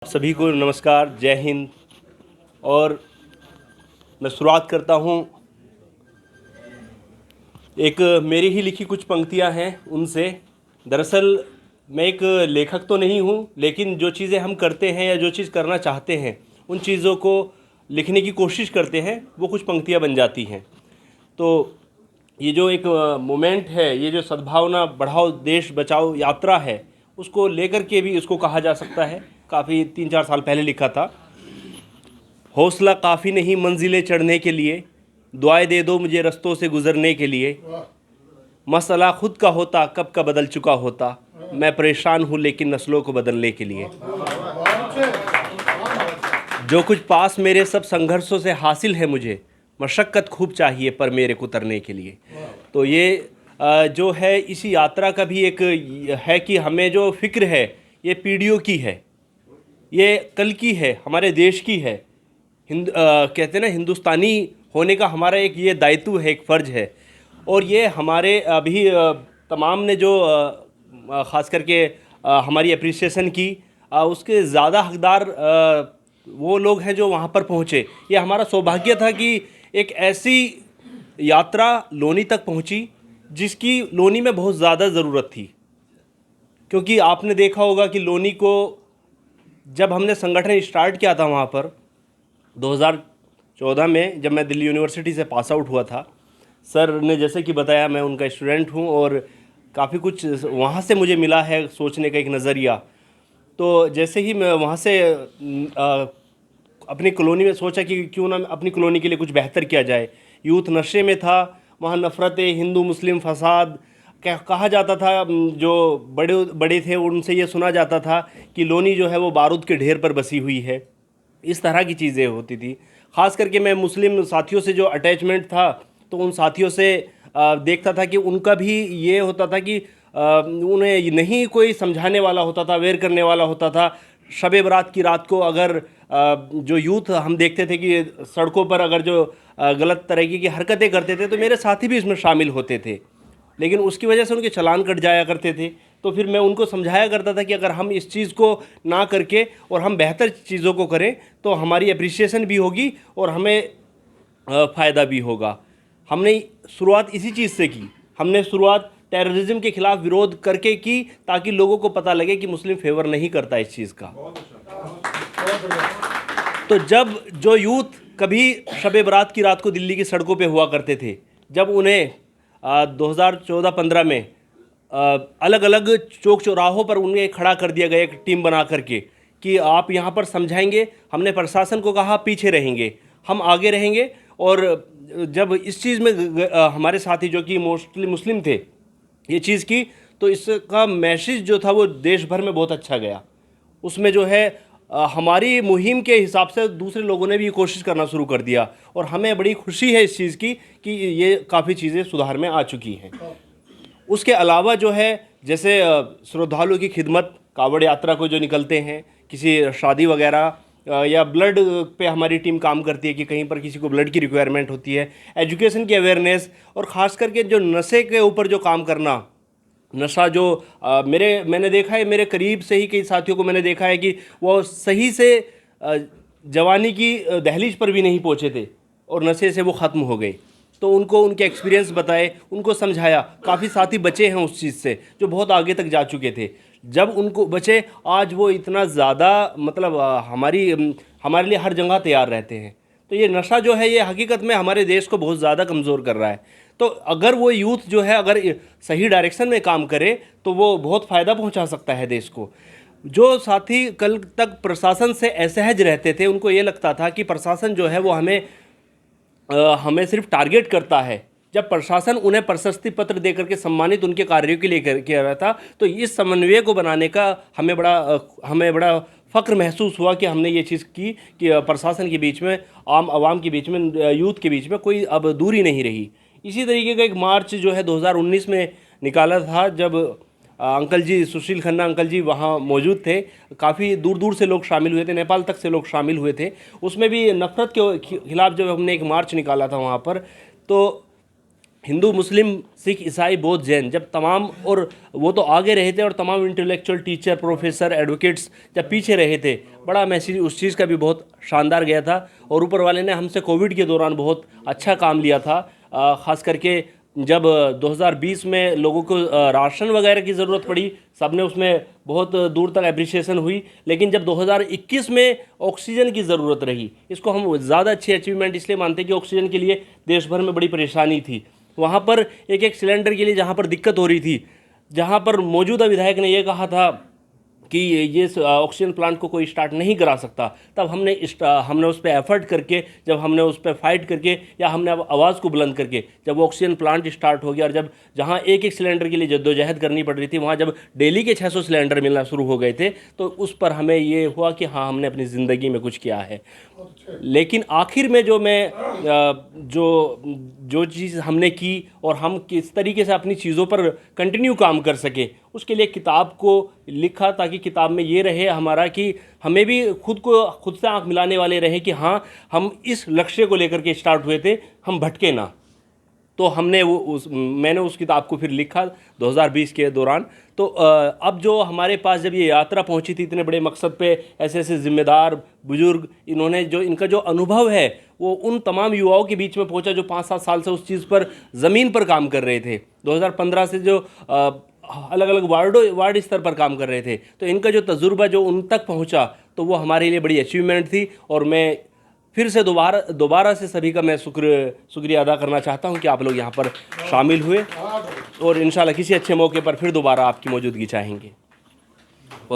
सभी को नमस्कार, जय हिंद। और मैं शुरुआत करता हूँ एक मेरी ही लिखी कुछ पंक्तियाँ हैं उनसे। दरअसल मैं एक लेखक तो नहीं हूँ, लेकिन जो चीज़ें हम करते हैं या जो चीज़ करना चाहते हैं उन चीज़ों को लिखने की कोशिश करते हैं, वो कुछ पंक्तियाँ बन जाती हैं। तो ये जो एक मोमेंट है, ये जो सद्भावना बढ़ाओ देश बचाओ यात्रा है, उसको लेकर के भी इसको कहा जा सकता है। काफ़ी 3-4 साल पहले लिखा था। हौसला काफ़ी नहीं मंजिलें चढ़ने के लिए, दुआएं दे दो मुझे रस्तों से गुजरने के लिए। मसला खुद का होता कब का बदल चुका होता, मैं परेशान हूँ लेकिन नस्लों को बदलने के लिए। जो कुछ पास मेरे सब संघर्षों से हासिल है मुझे, मशक्क़त खूब चाहिए पर मेरे को उतरने के लिए। तो ये जो है इसी यात्रा का भी एक है कि हमें जो फ़िक्र है ये पीढ़ियों की है, ये कल की है, हमारे देश की है। कहते हैं ना, हिंदुस्तानी होने का हमारा एक ये दायित्व है, एक फ़र्ज़ है। और ये हमारे अभी तमाम ने जो ख़ास करके हमारी अप्रिसिएशन की, उसके ज़्यादा हकदार वो लोग हैं जो वहाँ पर पहुँचे। ये हमारा सौभाग्य था कि एक ऐसी यात्रा लोनी तक पहुँची जिसकी लोनी में बहुत ज़्यादा ज़रूरत थी। क्योंकि आपने देखा होगा कि लोनी को जब हमने संगठन स्टार्ट किया था वहाँ पर 2014 में, जब मैं दिल्ली यूनिवर्सिटी से पास आउट हुआ था, सर ने जैसे कि बताया, मैं उनका स्टूडेंट हूँ और काफ़ी कुछ वहाँ से मुझे मिला है सोचने का एक नज़रिया। तो जैसे ही मैं वहाँ से अपनी कॉलोनी में सोचा कि क्यों ना अपनी कॉलोनी के लिए कुछ बेहतर किया जाए। यूथ नशे में था, वहाँ नफ़रतें, हिंदू मुस्लिम फसाद कहा जाता था। जो बड़े बड़े थे उनसे ये सुना जाता था कि लोनी जो है वो बारूद के ढेर पर बसी हुई है। इस तरह की चीज़ें होती थी। ख़ास करके मैं मुस्लिम साथियों से जो अटैचमेंट था, तो उन साथियों से देखता था कि उनका भी ये होता था कि उन्हें नहीं कोई समझाने वाला होता था, अवेयर करने वाला होता था। शब बारात की रात को अगर जो यूथ हम देखते थे कि सड़कों पर अगर जो गलत तरीके की हरकतें करते थे, तो मेरे साथी भी इसमें शामिल होते थे, लेकिन उसकी वजह से उनके चालान कट जाया करते थे। तो फिर मैं उनको समझाया करता था कि अगर हम इस चीज़ को ना करके और हम बेहतर चीज़ों को करें तो हमारी अप्रिसिएशन भी होगी और हमें फ़ायदा भी होगा। हमने शुरुआत इसी चीज़ से की। हमने शुरुआत टेररिज्म के ख़िलाफ़ विरोध करके की, ताकि लोगों को पता लगे कि मुस्लिम फेवर नहीं करता इस चीज़ का। तो जब जो यूथ कभी शब बारात की रात को दिल्ली की सड़कों पे हुआ करते थे, जब उन्हें 2014-15 में अलग अलग चौक चौराहों पर उन्हें खड़ा कर दिया गया एक टीम बना करके कि आप यहाँ पर समझाएंगे, हमने प्रशासन को कहा पीछे रहेंगे, हम आगे रहेंगे। और जब इस चीज़ में हमारे साथी जो कि मोस्टली मुस्लिम थे ये चीज़ की, तो इसका मैसेज जो था वो देश भर में बहुत अच्छा गया। उसमें जो है हमारी मुहिम के हिसाब से दूसरे लोगों ने भी कोशिश करना शुरू कर दिया, और हमें बड़ी खुशी है इस चीज़ की कि ये काफ़ी चीज़ें सुधार में आ चुकी हैं। उसके अलावा जो है, जैसे श्रद्धालुओं की खिदमत, कावड़ यात्रा को जो निकलते हैं, किसी शादी वगैरह या ब्लड पे हमारी टीम काम करती है कि कहीं पर किसी को ब्लड की रिक्वायरमेंट होती है, एजुकेशन की अवेयरनेस, और ख़ास करके जो नशे के ऊपर जो काम करना। नशा जो मैंने देखा है, मेरे करीब से ही कई साथियों को मैंने देखा है कि वो सही से जवानी की दहलीज पर भी नहीं पहुँचे थे और नशे से वो ख़त्म हो गए। तो उनको उनके एक्सपीरियंस बताए, उनको समझाया। काफ़ी साथी बचे हैं उस चीज़ से जो बहुत आगे तक जा चुके थे। जब उनको बचे, आज वो इतना ज़्यादा मतलब हमारे लिए हर जगह तैयार रहते हैं। तो ये नशा जो है ये हकीकत में हमारे देश को बहुत ज़्यादा कमज़ोर कर रहा है। तो अगर वो यूथ जो है अगर सही डायरेक्शन में काम करे तो वो बहुत फ़ायदा पहुंचा सकता है देश को। जो साथी कल तक प्रशासन से असहज रहते थे, उनको ये लगता था कि प्रशासन जो है वो हमें सिर्फ टारगेट करता है। जब प्रशासन उन्हें प्रशस्ति पत्र देकर के सम्मानित उनके कार्यों के लिए किया रहा था, तो इस समन्वय को बनाने का हमें बड़ा फ़ख्र महसूस हुआ कि हमने ये चीज़ की कि प्रशासन के बीच में, आम आवाम के बीच में, यूथ के बीच में कोई अब दूरी नहीं रही। इसी तरीके का एक मार्च जो है 2019 में निकाला था, जब अंकल जी, सुशील खन्ना अंकल जी वहाँ मौजूद थे। काफ़ी दूर दूर से लोग शामिल हुए थे, नेपाल तक से लोग शामिल हुए थे। उसमें भी नफ़रत के खिलाफ़ जब हमने एक मार्च निकाला था वहाँ पर, तो हिंदू, मुस्लिम, सिख, ईसाई, बौद्ध, जैन जब तमाम, और वो तो आगे रहे थे और तमाम इंटेलेक्चुअल टीचर, प्रोफेसर, एडवोकेट्स जब पीछे रहे थे, बड़ा मैसेज उस चीज़ का भी बहुत शानदार गया था। और ऊपर वाले ने हमसे कोविड के दौरान बहुत अच्छा काम लिया था, ख़ास करके जब 2020 में लोगों को राशन वगैरह की ज़रूरत पड़ी, सब ने उसमें बहुत दूर तक अप्रिसिएशन हुई। लेकिन जब 2021 में ऑक्सीजन की ज़रूरत रही, इसको हम ज़्यादा अच्छी अचीवमेंट इसलिए मानते हैं कि ऑक्सीजन के लिए देश भर में बड़ी परेशानी थी। वहाँ पर एक एक सिलेंडर के लिए जहाँ पर दिक्कत हो रही थी, जहाँ पर मौजूदा विधायक ने ये कहा था कि ये ऑक्सीजन प्लांट को कोई स्टार्ट नहीं करा सकता, तब हमने उस पर एफर्ट करके, जब हमने उस पर फाइट करके, या हमने अब आवाज़ को बुलंद करके, जब वो ऑक्सीजन प्लांट स्टार्ट हो गया, और जब जहाँ एक एक सिलेंडर के लिए जद्दोजहद करनी पड़ रही थी, वहाँ जब डेली के 600 सिलेंडर मिलना शुरू हो गए थे, तो उस पर हमें ये हुआ कि हाँ, हमने अपनी ज़िंदगी में कुछ किया है। लेकिन आखिर में जो चीज़ हमने की, और हम किस तरीके से अपनी चीज़ों पर कंटिन्यू काम कर सके, उसके लिए किताब को लिखा, ताकि किताब में ये रहे हमारा कि हमें भी खुद से आंख मिलाने वाले रहे कि हाँ, हम इस लक्ष्य को लेकर के स्टार्ट हुए थे, हम भटके ना। तो मैंने उस किताब को फिर लिखा 2020 के दौरान। तो अब जो हमारे पास जब ये यात्रा पहुंची थी इतने बड़े मकसद पे, ऐसे ऐसे ज़िम्मेदार बुजुर्ग, इनका जो अनुभव है वो उन तमाम युवाओं के बीच में पहुंचा जो 5-7 साल से उस चीज़ पर, ज़मीन पर काम कर रहे थे। 2015 से जो अलग अलग वार्ड स्तर पर काम कर रहे थे, तो इनका जो तजुर्बा जो उन तक पहुंचा, तो वो हमारे लिए बड़ी अचीवमेंट थी। और मैं फिर से दोबारा से सभी का मैं शुक्रिया अदा करना चाहता हूं कि आप लोग यहाँ पर शामिल हुए, और इंशाल्लाह किसी अच्छे मौके पर फिर दोबारा आपकी मौजूदगी चाहेंगे।